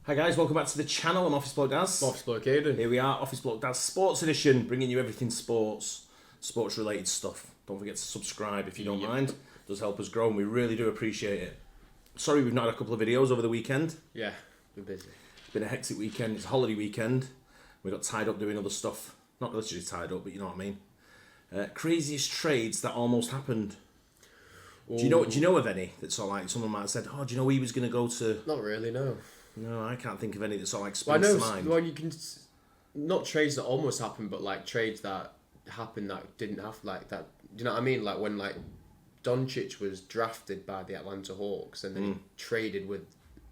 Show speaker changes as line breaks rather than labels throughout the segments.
Hi guys, welcome back to the channel. I'm Office Bloke Daz.
Office Bloke Aidan.
Here we are, Office Bloke Daz Sports Edition, bringing you everything sports related stuff. Don't forget to subscribe if you don't mind. It does help us grow and we really do appreciate it. Sorry we've not had a couple of videos over the weekend.
Yeah, been busy.
It's been a hectic weekend. It's a holiday weekend. We got tied up doing other stuff. Not literally tied up, but you know what I mean. Craziest trades that almost happened. Do you know of any that sort of like someone might have said, "Oh, do you know he was going to go to?"
Not really, no.
No, I can't think of any that sort of like
Well, I
springs
know.
to mind.
Well, you can not trades that almost happened, but like trades that happened that didn't have like that. Do you know what I mean? Like when like Doncic was drafted by the Atlanta Hawks and then he traded with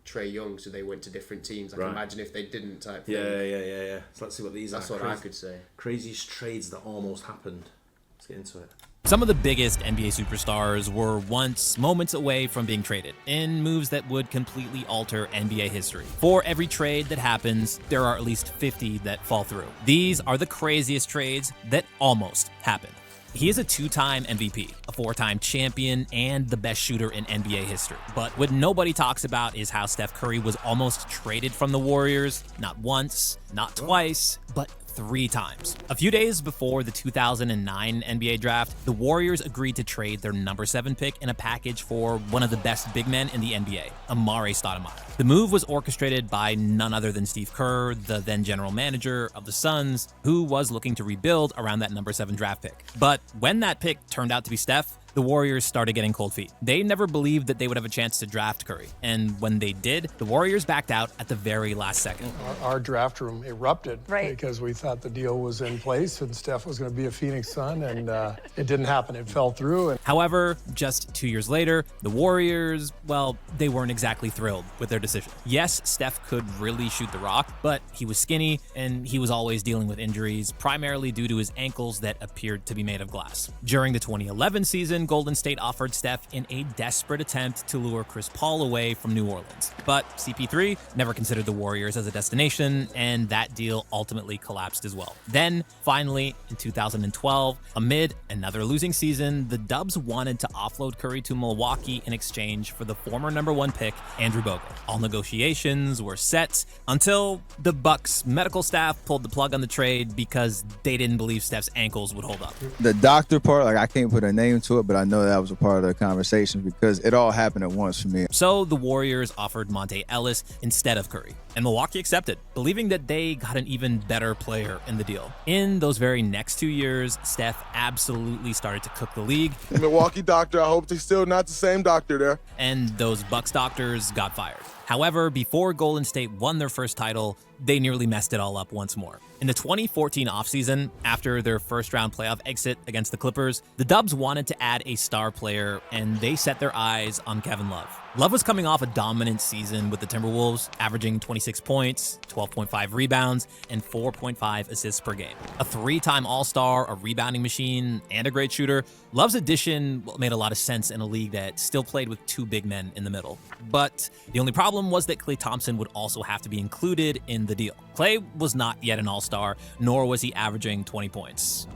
Trae Young, so they went to different teams. I can imagine if they didn't type thing.
Yeah. So let's see what these
That's
are.
what I could say.
Craziest trades that almost happened. Let's get into it.
Some of the biggest NBA superstars were once moments away from being traded in moves that would completely alter NBA history. For every trade that happens, there are at least 50 that fall through. These are the craziest trades that almost happened. He is a two-time MVP, a four-time champion, and the best shooter in NBA history. But what nobody talks about is how Steph Curry was almost traded from the Warriors, not once, not twice, but 3 times. A few days before the 2009 NBA draft, the Warriors agreed to trade their number 7 pick in a package for one of the best big men in the NBA, Amare Stoudemire. The move was orchestrated by none other than Steve Kerr, the then general manager of the Suns, who was looking to rebuild around that number 7 draft pick. But when that pick turned out to be Steph, the Warriors started getting cold feet. They never believed that they would have a chance to draft Curry. And when they did, the Warriors backed out at the very last second.
Our draft room erupted because we thought the deal was in place and Steph was going to be a Phoenix Sun, and it didn't happen. It fell through.
However, just 2 years later, the Warriors, well, they weren't exactly thrilled with their decision. Yes, Steph could really shoot the rock, but he was skinny and he was always dealing with injuries, primarily due to his ankles that appeared to be made of glass. During the 2011 season, Golden State offered Steph in a desperate attempt to lure Chris Paul away from New Orleans. But CP3 never considered the Warriors as a destination, and that deal ultimately collapsed as well. Then, finally, in 2012, amid another losing season, the Dubs wanted to offload Curry to Milwaukee in exchange for the former number 1 pick, Andrew Bogut. All negotiations were set until the Bucks medical staff pulled the plug on the trade because they didn't believe Steph's ankles would hold up.
The doctor part, like I can't put a name to it, but I know that was a part of the conversation because it all happened at once for me.
So the Warriors offered Monte Ellis instead of Curry, and Milwaukee accepted, believing that they got an even better player in the deal. In those very next 2 years, Steph absolutely started to cook the league.
Milwaukee doctor, I hope they're still not the same doctor there.
And those Bucks doctors got fired. However, before Golden State won their first title, they nearly messed it all up once more. In the 2014 offseason, after their first-round playoff exit against the Clippers, the Dubs wanted to add a star player, and they set their eyes on Kevin Love. Love was coming off a dominant season with the Timberwolves, averaging 26 points, 12.5 rebounds, and 4.5 assists per game. A 3-time All-Star, a rebounding machine, and a great shooter, Love's addition made a lot of sense in a league that still played with 2 big men in the middle. But the only problem was that Klay Thompson would also have to be included in the deal. Klay was not yet an All-Star, nor was he averaging 20 points.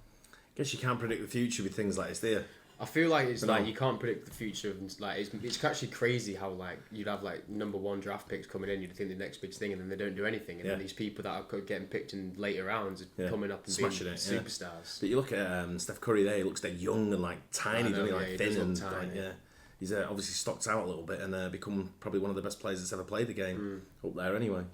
Guess you can't predict the future with things like this, do you?
I feel like it's like you can't predict the future. Like it's actually crazy how like you'd have like number 1 draft picks coming in, you'd think the next big thing, and then they don't do anything, and then these people that are getting picked in later rounds are coming up and smashing being superstars.
But you look at Steph Curry there; he looks dead young and like tiny, doesn't he? Like thin and
tiny.
He's obviously stocked out a little bit and become probably one of the best players that's ever played the game. Up there, anyway.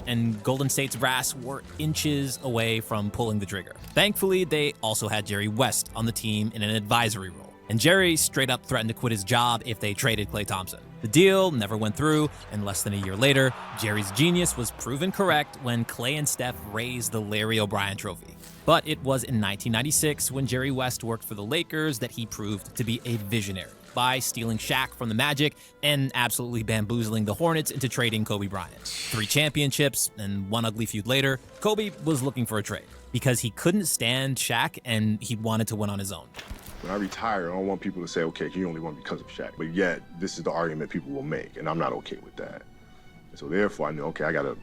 And Golden State's brass were inches away from pulling the trigger. Thankfully, they also had Jerry West on the team in an advisory role. And Jerry straight up threatened to quit his job if they traded Klay Thompson. The deal never went through, and less than a year later, Jerry's genius was proven correct when Klay and Steph raised the Larry O'Brien Trophy. But it was in 1996, when Jerry West worked for the Lakers, that he proved to be a visionary by stealing Shaq from the Magic and absolutely bamboozling the Hornets into trading Kobe Bryant. 3 championships and 1 ugly feud later, Kobe was looking for a trade because he couldn't stand Shaq and he wanted to win on his own.
When I retire, I don't want people to say, okay, you only won because of Shaq. But yet, this is the argument people will make, and I'm not okay with that. And so therefore, I knew, okay, I gotta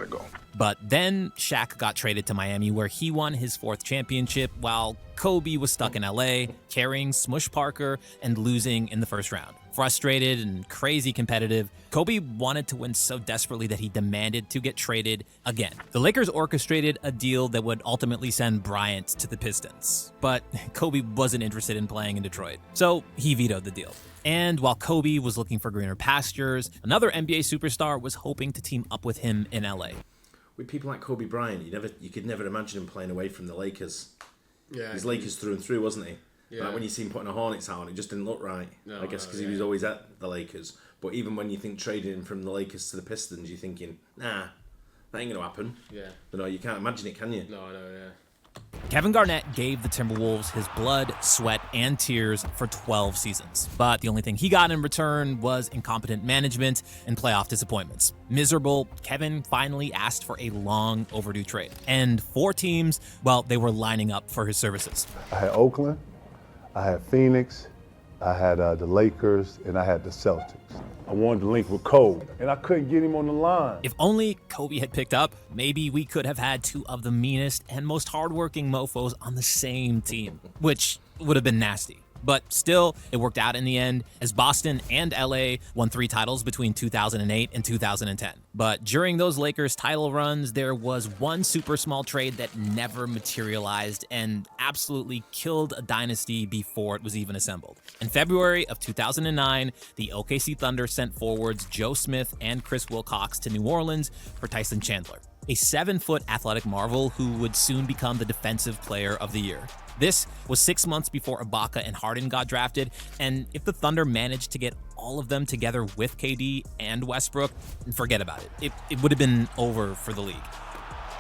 go.
But then Shaq got traded to Miami, where he won his 4th championship, while Kobe was stuck in LA, carrying Smush Parker and losing in the first round. Frustrated and crazy competitive, Kobe wanted to win so desperately that he demanded to get traded again. The Lakers orchestrated a deal that would ultimately send Bryant to the Pistons, but Kobe wasn't interested in playing in Detroit, so he vetoed the deal. And while Kobe was looking for greener pastures, another NBA superstar was hoping to team up with him in LA.
With people like Kobe Bryant, you could never imagine him playing away from the Lakers.
Yeah,
He's Lakers through and through, wasn't he?
Yeah.
Like when you see him putting a Hornets hat on, it just didn't look right. I guess because he was always at the Lakers. But even when you think trading him from the Lakers to the Pistons, you're thinking, nah, that ain't going to happen.
Yeah.
But no, you can't imagine it, can you?
No, I know, yeah.
Kevin Garnett gave the Timberwolves his blood, sweat, and tears for 12 seasons. But the only thing he got in return was incompetent management and playoff disappointments. Miserable, Kevin finally asked for a long overdue trade. And 4 teams, well, they were lining up for his services.
I had Oakland, I had Phoenix, I had the Lakers, and I had the Celtics. I wanted to link with Kobe, and I couldn't get him on the line.
If only Kobe had picked up, maybe we could have had 2 of the meanest and most hardworking mofos on the same team, which would have been nasty. But still, it worked out in the end, as Boston and LA won 3 titles between 2008 and 2010. But during those Lakers title runs, there was one super small trade that never materialized and absolutely killed a dynasty before it was even assembled. In February of 2009, the OKC Thunder sent forwards Joe Smith and Chris Wilcox to New Orleans for Tyson Chandler, a 7-foot athletic marvel who would soon become the Defensive Player of the Year. This was 6 months before Ibaka and Harden got drafted, and if the Thunder managed to get all of them together with KD and Westbrook, forget about it. It would have been over for the league.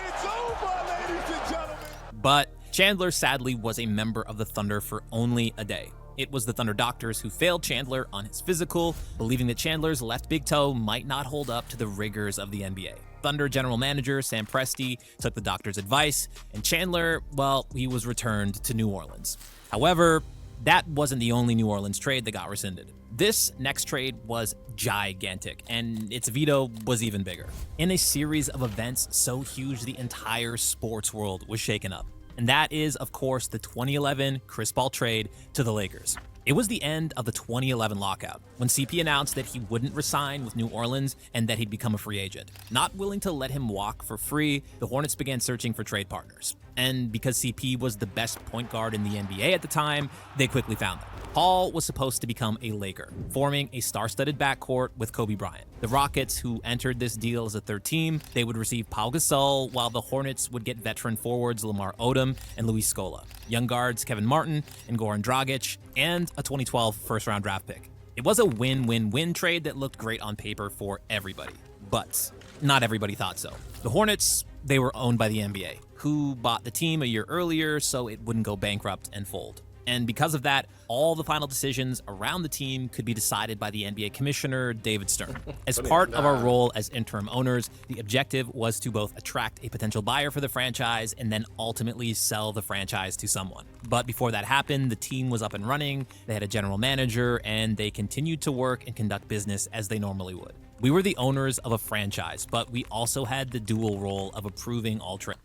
It's over, ladies and gentlemen!
But Chandler sadly was a member of the Thunder for only a day. It was the Thunder doctors who failed Chandler on his physical, believing that Chandler's left big toe might not hold up to the rigors of the NBA. Thunder general manager Sam Presti took the doctor's advice, and Chandler, well, he was returned to New Orleans. However, that wasn't the only New Orleans trade that got rescinded. This next trade was gigantic, and its veto was even bigger. In a series of events so huge the entire sports world was shaken up. And that is, of course, the 2011 Chris Paul trade to the Lakers. It was the end of the 2011 lockout, when CP announced that he wouldn't resign with New Orleans and that he'd become a free agent. Not willing to let him walk for free, the Hornets began searching for trade partners. And because CP was the best point guard in the NBA at the time, they quickly found them. Paul was supposed to become a Laker, forming a star-studded backcourt with Kobe Bryant. The Rockets, who entered this deal as a third team, they would receive Pau Gasol, while the Hornets would get veteran forwards Lamar Odom and Luis Scola, young guards Kevin Martin and Goran Dragic, and a 2012 first-round draft pick. It was a win-win-win trade that looked great on paper for everybody, but not everybody thought so. The Hornets, they were owned by the NBA, who bought the team a year earlier so it wouldn't go bankrupt and fold. And because of that, all the final decisions around the team could be decided by the NBA commissioner, David Stern. As part of our role as interim owners, the objective was to both attract a potential buyer for the franchise and then ultimately sell the franchise to someone. But before that happened, the team was up and running, they had a general manager, and they continued to work and conduct business as they normally would. We were the owners of a franchise, but we also had the dual role of approving all trades.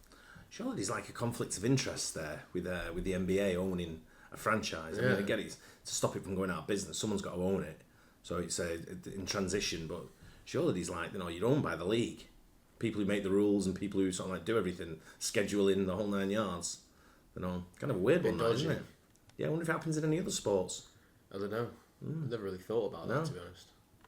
Surely there's like a conflict of interest there with the NBA owning a franchise. I mean, I get it to stop it from going out of business. Someone's got to own it, so it's in transition. But surely there's like, you're owned by the league, people who make the rules and people who sort of like do everything, scheduling the whole 9 yards. Kind of a weird one, isn't it? Yeah, I wonder if it happens in any other sports.
I don't know. I've never really thought about that, to be honest.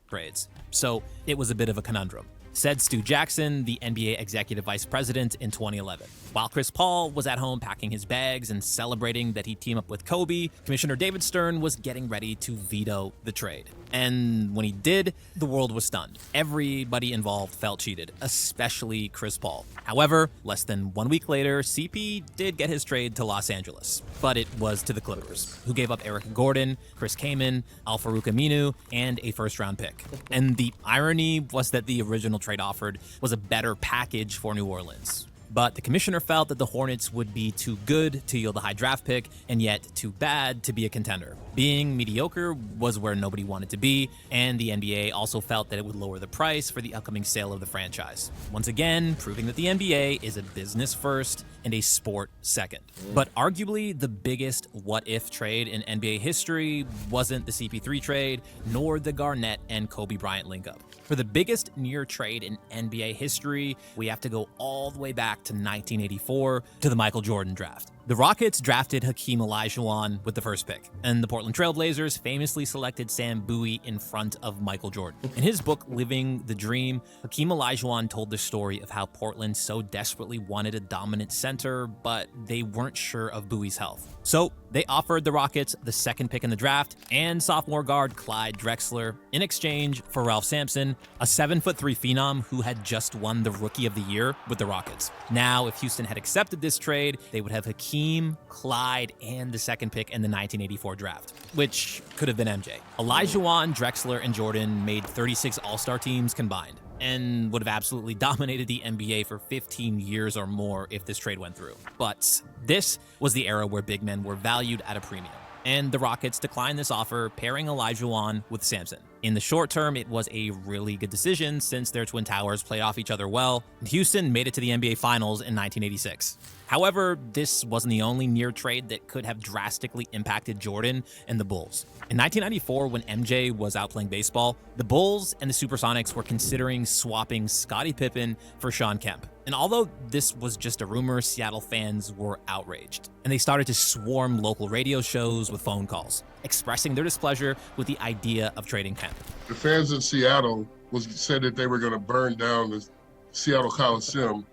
Trades. So it was a bit of a conundrum. Said Stu Jackson, the NBA executive vice president in 2011. While Chris Paul was at home packing his bags and celebrating that he'd team up with Kobe, Commissioner David Stern was getting ready to veto the trade. And when he did, the world was stunned. Everybody involved felt cheated, especially Chris Paul. However, less than 1 week later, CP did get his trade to Los Angeles. But it was to the Clippers, who gave up Eric Gordon, Chris Kaman, Al-Farouq Aminu, and a first-round pick. And the irony was that the original trade offered was a better package for New Orleans. But the commissioner felt that the Hornets would be too good to yield a high draft pick, and yet too bad to be a contender. Being mediocre was where nobody wanted to be, and the NBA also felt that it would lower the price for the upcoming sale of the franchise. Once again, proving that the NBA is a business first and a sport second. But arguably, the biggest what-if trade in NBA history wasn't the CP3 trade, nor the Garnett and Kobe Bryant link-up. For the biggest near trade in NBA history, we have to go all the way back to 1984 to the Michael Jordan draft. The Rockets drafted Hakeem Olajuwon with the first pick, and the Portland Trail Blazers famously selected Sam Bowie in front of Michael Jordan. In his book, Living the Dream, Hakeem Olajuwon told the story of how Portland so desperately wanted a dominant center, but they weren't sure of Bowie's health. So they offered the Rockets the second pick in the draft and sophomore guard Clyde Drexler in exchange for Ralph Sampson, a 7'3" phenom who had just won the Rookie of the Year with the Rockets. Now, if Houston had accepted this trade, they would have Hakeem, Clyde, and the second pick in the 1984 draft, which could have been MJ. Olajuwon, Drexler, and Jordan made 36 All-Star teams combined, and would have absolutely dominated the NBA for 15 years or more if this trade went through. But this was the era where big men were valued at a premium, and the Rockets declined this offer, pairing Olajuwon with Sampson. In the short term, it was a really good decision since their twin towers played off each other well, and Houston made it to the NBA Finals in 1986. However, this wasn't the only near trade that could have drastically impacted Jordan and the Bulls. In 1994, when MJ was out playing baseball, the Bulls and the Supersonics were considering swapping Scottie Pippen for Shawn Kemp. And although this was just a rumor, Seattle fans were outraged, and they started to swarm local radio shows with phone calls, expressing their displeasure with the idea of trading Kemp.
The fans in Seattle said that they were going to burn down the Seattle Coliseum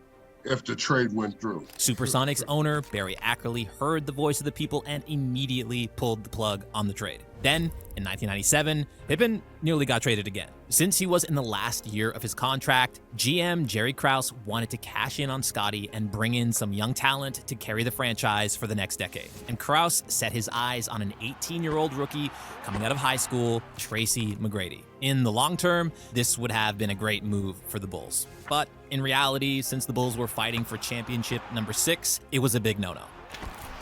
if the trade went through.
Supersonics owner Barry Ackerley heard the voice of the people and immediately pulled the plug on the trade. Then, in 1997, Pippen nearly got traded again. Since he was in the last year of his contract, GM Jerry Krause wanted to cash in on Scottie and bring in some young talent to carry the franchise for the next decade. And Krause set his eyes on an 18-year-old rookie coming out of high school, Tracy McGrady. In the long term, this would have been a great move for the Bulls. But in reality, since the Bulls were fighting for championship number 6, it was a big no-no.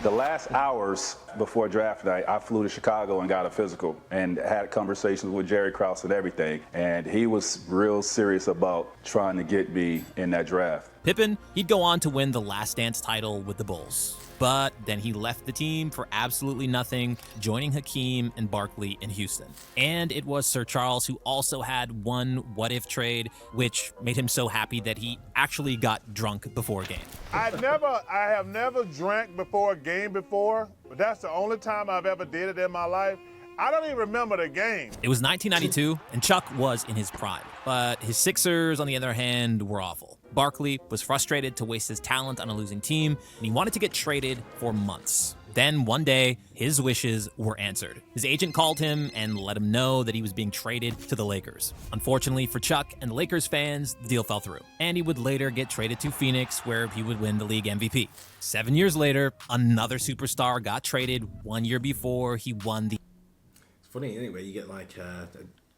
The last hours before draft night, I flew to Chicago and got a physical and had conversations with Jerry Krause and everything. And he was real serious about trying to get me in that draft.
Pippen, he'd go on to win the Last Dance title with the Bulls. But then he left the team for absolutely nothing, joining Hakeem and Barkley in Houston. And it was Sir Charles who also had one what-if trade, which made him so happy that he actually got drunk before a game.
I have never drank before a game before, but that's the only time I've ever did it in my life. I don't even remember the game.
It was 1992, and Chuck was in his prime, but his Sixers, on the other hand, were awful. Barkley was frustrated to waste his talent on a losing team, and he wanted to get traded for months. Then one day, his wishes were answered. His agent called him and let him know that he was being traded to the Lakers. Unfortunately for Chuck and the Lakers fans, the deal fell through, and he would later get traded to Phoenix, where he would win the league MVP. 7 years later, another superstar got traded 1 year before he won the...
It's funny, anyway, you get like...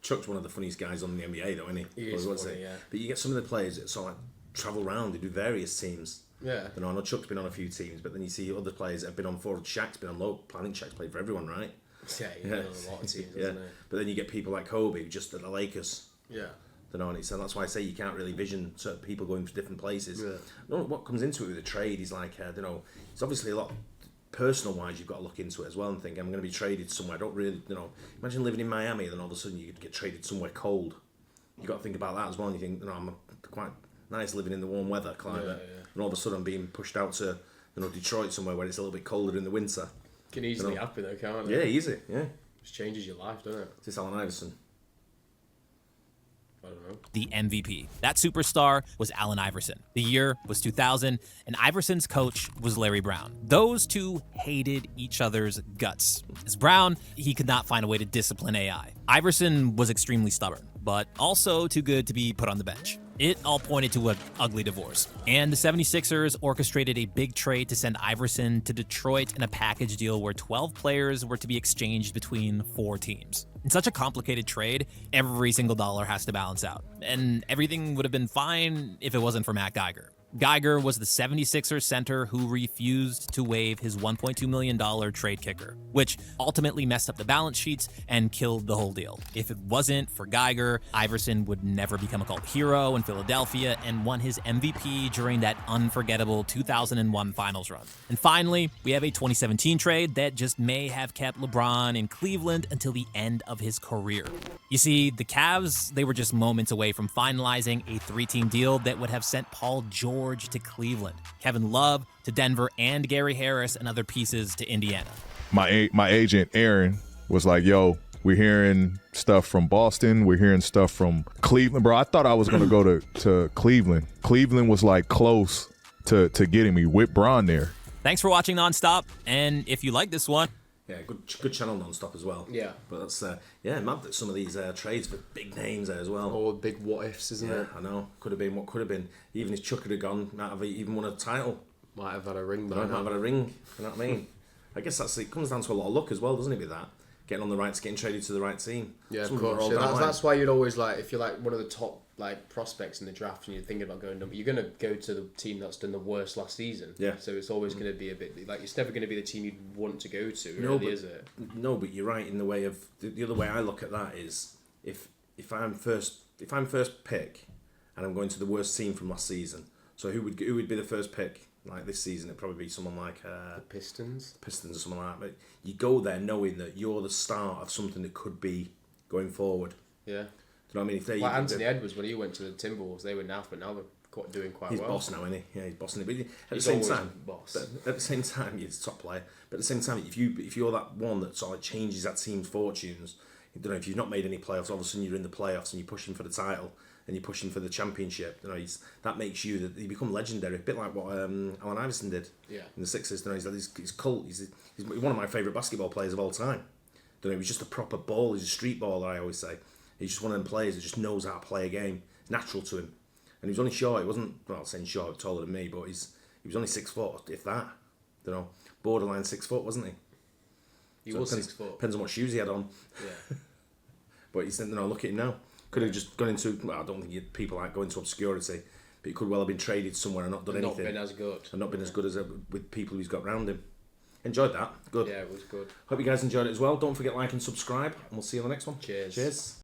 Chuck's one of the funniest guys on the NBA, though, isn't he?
He is funny, yeah.
But you get some of the players that sort of like travel around, they do various teams.
Yeah.
You know, I know Chuck's been on a few teams, but then you see other players that have been on four. Shaq's been on low. I think Shaq's played for everyone, right?
Yeah, he's been on a lot of teams, hasn't he?
But then you get people like Kobe, just at the Lakers.
Yeah.
You know, and so that's why I say you can't really vision certain people going to different places.
Yeah.
No, what comes into it with the trade is like, I don't know, it's obviously a lot personal wise. You've got to look into it as well and think, I'm going to be traded somewhere. I don't really, you know, imagine living in Miami and then all of a sudden you get traded somewhere cold. You've got to think about that as well. And you think, you know, I'm quite nice living in the warm weather climate.
Yeah.
And all of a sudden I'm being pushed out to, you know, Detroit somewhere where it's a little bit colder in the winter.
Can easily happen though, can't it?
Yeah, easy, yeah.
Just changes your life, doesn't it?
Is this Allen Iverson?
I don't know.
The MVP. That superstar was Allen Iverson. The year was 2000, and Iverson's coach was Larry Brown. Those two hated each other's guts. As Brown, he could not find a way to discipline AI. Iverson was extremely stubborn, but also too good to be put on the bench. It all pointed to an ugly divorce. And the 76ers orchestrated a big trade to send Iverson to Detroit in a package deal where 12 players were to be exchanged between 4 teams. In such a complicated trade, every single dollar has to balance out. And everything would have been fine if it wasn't for Matt Geiger. Geiger was the 76ers center who refused to waive his $1.2 million trade kicker, which ultimately messed up the balance sheets and killed the whole deal. If it wasn't for Geiger, Iverson would never become a cult hero in Philadelphia and won his MVP during that unforgettable 2001 Finals run. And finally, we have a 2017 trade that just may have kept LeBron in Cleveland until the end of his career. You see, the Cavs, they were just moments away from finalizing a 3-team deal that would have sent Paul George to Cleveland, Kevin Love to Denver, and Gary Harris and other pieces to Indiana.
My agent, Aaron, was like, yo, we're hearing stuff from Boston. We're hearing stuff from Cleveland. Bro, I thought I was going to go to Cleveland. Cleveland was like close to getting me with Bron there.
Thanks for watching Nonstop. And if you like this one,
yeah, good channel Nonstop as well.
Yeah.
But that's, mad that some of these trades for big names there as well.
All big what ifs, isn't it?
I know. Could have been what could have been. Even if Chuck had gone, might have even won a title.
Might have had a ring.
Might have had a ring. You know what I mean? I guess it comes down to a lot of luck as well, doesn't it, with that? Getting on the right, getting traded to the right team.
Yeah, of course. Yeah, that's why you'd always, like, if you're like one of the top like prospects in the draft and you're thinking about going number, you're going to go to the team that's done the worst last season.
Yeah.
So it's always going to be a bit like, it's never going to be the team you'd want to go to.
No,
really, is it?
No, but you're right in the way of the other way I look at that is if I'm first pick and I'm going to the worst team from last season. So who would be the first pick? Like this season, it'd probably be someone like
the Pistons
or something like that. But you go there knowing that you're the start of something that could be going forward.
Yeah.
Do you know what I mean? If they,
like Anthony Edwards, when he went to the Timberwolves, they were naff, but now they're doing quite well.
He's boss now, isn't he? Yeah, he's bossing it. But at
He's
the same
always
time,
boss.
At the same time, he's a top player. But at the same time, if you're that one that sort of changes that team's fortunes, I don't know, if you've not made any playoffs, all of a sudden you're in the playoffs and you're pushing for the title and you're pushing for the championship. You know, that makes you become legendary, a bit like what Allen Iverson did in the Sixers. You know, he's cult. He's one of my favourite basketball players of all time. Don't know, he's just a proper ball. He's a street baller, I always say. He's just one of them players that just knows how to play a game. It's natural to him. And he was only short. He wasn't, well, saying short, taller than me, but he was only 6 foot, if that. You know, borderline 6 foot, wasn't he?
He was 6 foot.
Depends on what shoes he had on.
Yeah.
But he's, look at him now. Could have just gone into, well, I don't think people like go into obscurity, but he could well have been traded somewhere and not done anything.
Not been as good.
And not been as good as with people he's got around him. Enjoyed that. Good.
Yeah, it was good.
Hope you guys enjoyed it as well. Don't forget like and subscribe, and we'll see you on the next one.
Cheers.
Cheers.